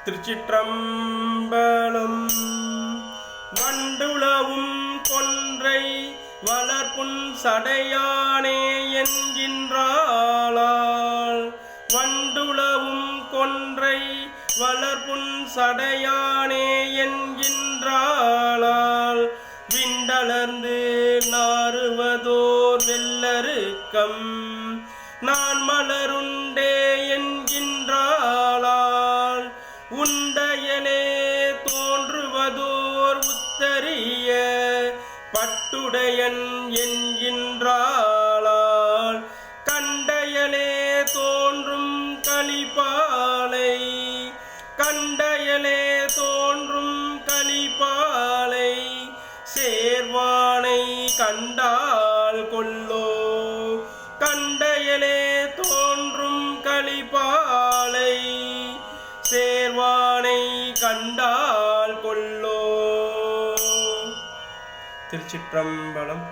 திருச்சிற்றம்பலம். வண்டுளவும் கொன்றை வளர்ப்புண் சடையானே என்கின்றாளால். வண்டுளவும் கொன்றை வளர்ப்புண் சடையானே என்கின்றாளால். விண்டலர்ந்து நாறுவதோர் வெள்ளருக்கம் நான் மலருண்டே என்கின்றாளால். உண்டையலே தோன்றுவதோர் உத்தரிய பட்டுடையன் என்கின்றாளால். கண்டையலே தோன்றும் கலிபாலை கண்டையலே தோன்றும் கலிபாலை சேர்வானை கண்டால் கொல்லோ. கண்டையலே தோன்றும் கலிபாலை சேர்வானை கண்டால் கொல்லோ. திருச்சிற்றம்பலம்.